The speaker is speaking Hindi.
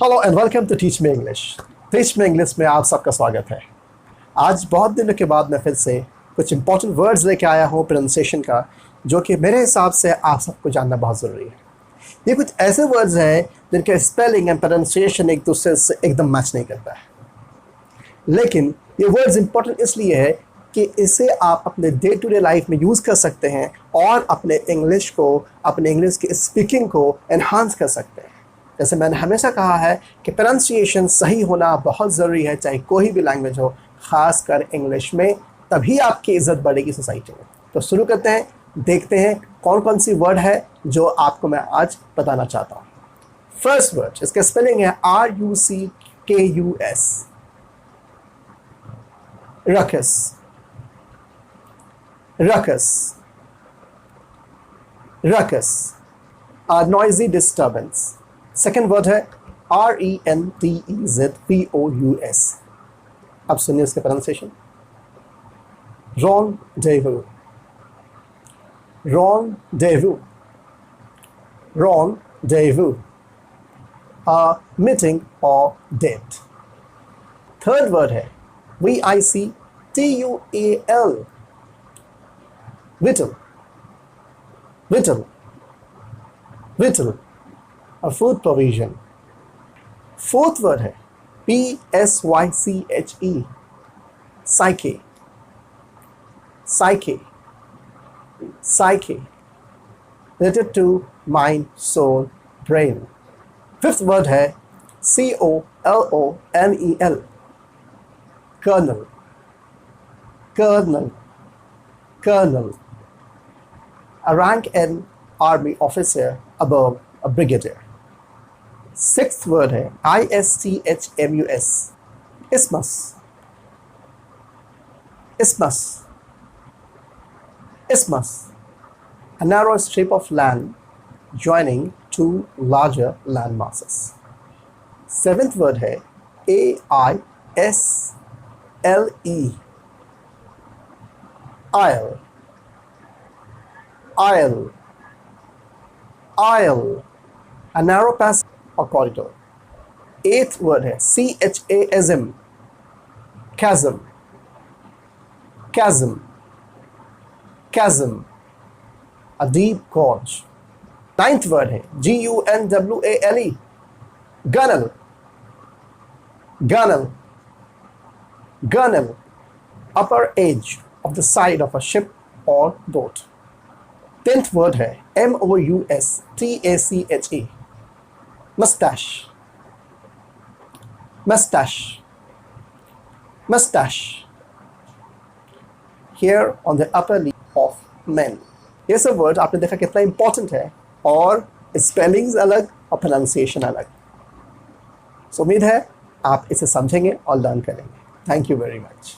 Hello and welcome to teach me English. Teach me English में आप सबका स्वागत है। आज बहुत दिनों के बाद मैं फिर से कुछ इंपॉर्टेंट वर्ड्स लेके आया हूँ प्रोनाउंसिएशन का, जो कि मेरे हिसाब से आप सबको जानना बहुत ज़रूरी है। ये कुछ ऐसे वर्ड्स हैं जिनके स्पेलिंग एंड प्रोनाउंसिएशन एक दूसरे से एकदम मैच नहीं करता है, लेकिन ये वर्ड्स इंपॉर्टेंट इसलिए है कि इसे आप अपने डे टू डे लाइफ में यूज़ कर सकते हैं और अपने इंग्लिश की स्पीकिंग को एनहांस कर सकते हैं। जैसे मैंने हमेशा कहा है कि प्रोनाउंसिएशन सही होना बहुत ज़रूरी है, चाहे कोई भी लैंग्वेज हो, ख़ासकर इंग्लिश में, तभी आपकी इज़्ज़त बढ़ेगी सोसाइटी में। तो शुरू करते हैं, देखते हैं कौन कौन सी वर्ड है जो आपको मैं आज बताना चाहता हूँ। फर्स्ट वर्ड, इसका स्पेलिंग है RUCKUS, ruckus, ruckus, ruckus, a noisy disturbance. Second word है RENDEZVOUS। अब सुनिए इसके pronunciation. rendezvous, rendezvous, rendezvous, a meeting or date. Third word है VICTUAL, victual, victual, victual, a food provision. Fourth word है PSYCHE, psyche, psyche, psyche, related to mind, soul, brain. Fifth word है COLONEL, colonel, colonel, colonel, a rank in army officer above a brigadier. Sixth word है ISTHMUS, isthmus, isthmus, isthmus, a narrow strip of land joining two larger land masses. Seventh word है AISLE, isle, isle, isle, a narrow passage or corridor. Eighth word है CHASM, chasm, chasm, chasm, a deep gorge. Ninth word है GUNWALE, gunwale, gunwale, gunwale, upper edge of the side of a ship or boat. 10th word है MOUSTACHE, moustache, moustache, moustache, hair on the upper lip of men. ये सब वर्ड आपने देखा कितना इंपॉर्टेंट है और स्पेलिंग्स अलग और प्रोनाउंसिएशन अलग। सो उम्मीद है आप इसे समझेंगे और लर्न करेंगे। Thank you very much.